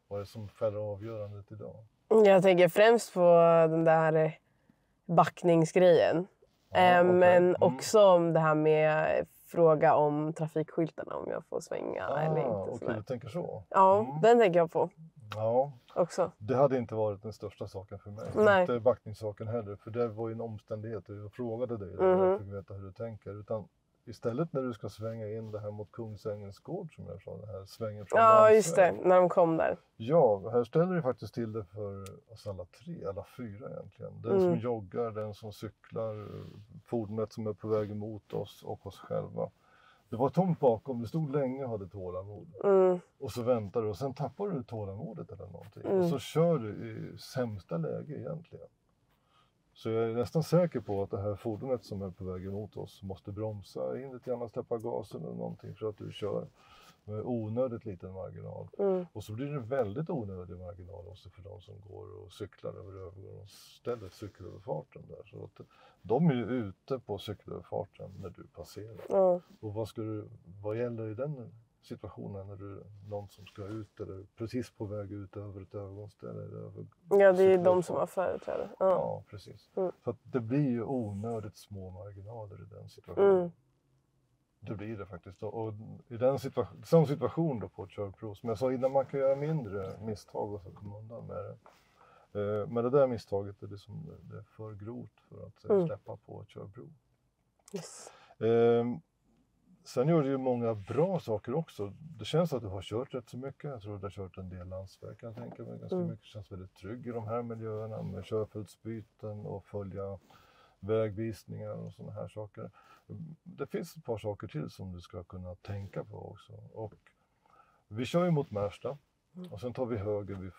Vad är det som fäller avgörandet idag? Jag tänker främst på den där backningsgrejen. Men också om det här med fråga om trafikskyltarna, om jag får svänga eller inte. Okej, du tänker så? Ja, den tänker jag på. Ja, också. Det hade inte varit den största saken för mig. Nej. Inte backningssaken heller, för det var ju en omständighet. Jag frågade dig och jag fick veta hur du tänker. Utan istället när du ska svänga in det här mot Kungsängens gård, som jag sa, den här svängen från landsväg. Just det, när de kom där. Ja, här ställer du faktiskt till det för oss alla fyra egentligen. Den som joggar, den som cyklar, fordonet som är på väg emot oss och oss själva. Det var tomt bakom, du stod länge och hade tålamod. Och så väntar du och sen tappar du tålamodet eller någonting. Och så kör du i sämsta läge egentligen. Så jag är nästan säker på att det här fordonet som är på väg emot oss måste bromsa in lite grann, släppa gasen eller någonting för att du kör med onödigt liten marginal. Och så blir det väldigt onödig marginal också för de som går och cyklar över övergångsstället, cykelöverfarten där. Så att de är ju ute på cykelöverfarten när du passerar. Och vad gäller i den situationen när du någon som ska ut eller precis på väg ut över ett övergångsställe? Ja, det är de som har företräde. Ja, precis. Så att det blir ju onödigt små marginaler i den situationen. Det blir det faktiskt. Och i den situation då på ett körprov, som jag sa innan, man kan göra mindre misstag och så komma undan med det. Men det där misstaget är det är för grovt för att släppa på ett körprov. Yes. Sen gör du ju många bra saker också. Det känns att du har kört rätt så mycket. Jag tror att du har kört en del landsväg, kan jag tänka mig. Ganska mycket. Känns väldigt trygg i de här miljöerna med körfältsbyten och följa vägvisningar och sådana här saker. Det finns ett par saker till som du ska kunna tänka på också. Och vi kör ju mot Märsta och sen tar vi höger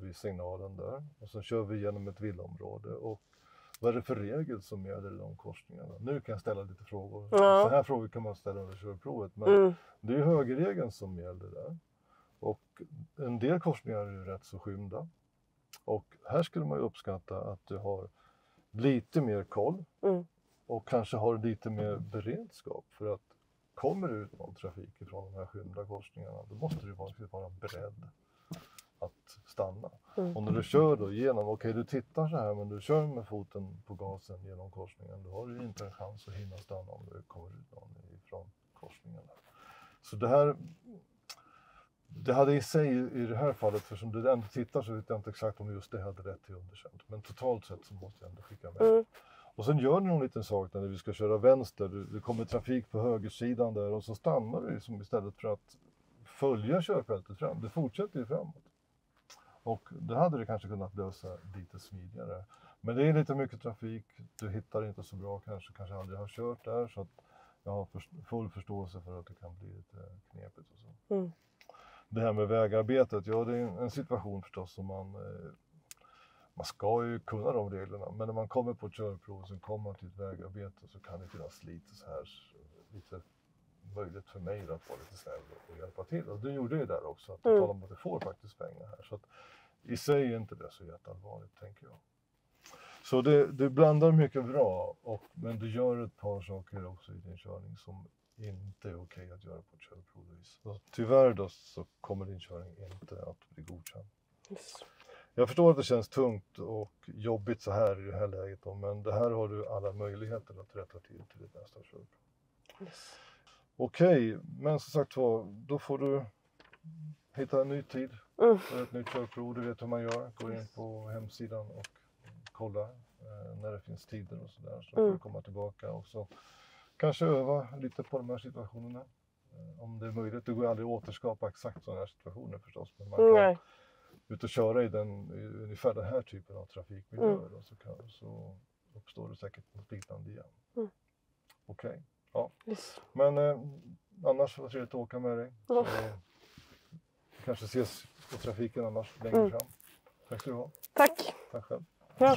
vid signalen där. Och sen kör vi genom ett villaområde. Och vad är det för regel som gäller i de korsningarna? Nu kan jag ställa lite frågor. Så här frågor kan man ställa under körprovet. Men det är högerregeln som gäller där. Och en del korsningar är ju rätt så skymda. Och här skulle man ju uppskatta att du har lite mer koll. Och kanske har lite mer beredskap. För att kommer det ut någon trafik från de här skymda korsningarna, då måste du vara beredd att stanna. Och när du kör då igenom, okej, du tittar så här, men du kör med foten på gasen genom korsningen, då har du inte en chans att hinna stanna om det kommer ut någon ifrån korsningen. Så det hade i sig i det här fallet, för som du ändå tittar så vet jag inte exakt om just det hade rätt till underkänt. Men totalt sett så måste jag ändå skicka med. Och sen gör du någon liten sak när vi ska köra vänster. Det kommer trafik på högersidan där och så stannar du liksom istället för att följa körfältet fram. Det fortsätter ju framåt. Och det hade du kanske kunnat lösa lite smidigare. Men det är lite mycket trafik. Du hittar inte så bra, kanske aldrig har kört där. Så att jag har full förståelse för att det kan bli lite knepigt och så. Det här med vägarbetet, ja, det är en situation förstås som man ska ju kunna de reglerna, men när man kommer på ett körprov och sen kommer man till ett vägarbete så kan det finnas lite möjligt för mig att vara lite snäll och hjälpa till. Och du gjorde ju där också, att tala om att du får faktiskt pengar här. Så att i sig är inte det så jätteallvarligt, tänker jag. Så du blandar mycket bra, men du gör ett par saker också i din körning som inte är okej att göra på ett körprovvis. Tyvärr då så kommer din körning inte att bli godkänd. Yes. Jag förstår att det känns tungt och jobbigt så här i det här läget då, men det här har du alla möjligheter att rätta till ditt nästa körprov. Yes. Okej, men som sagt då får du hitta en ny tid för ett nytt körprov. Du vet hur man gör. Gå in på hemsidan och kolla när det finns tider och sådär. Så får du komma tillbaka och så kanske öva lite på de här situationerna. Om det är möjligt. Det går aldrig att återskapa exakt sådana här situationer förstås. Men man kan ut och köra i ungefär den här typen av trafikmiljöer. Och så uppstår det säkert något liknande igen. Okej. Ja. Yes. Men annars var det trevligt att åka med dig. Så kanske ses på trafiken annars längre fram. Tack ska du ha. Tack. Tack själv. Ja.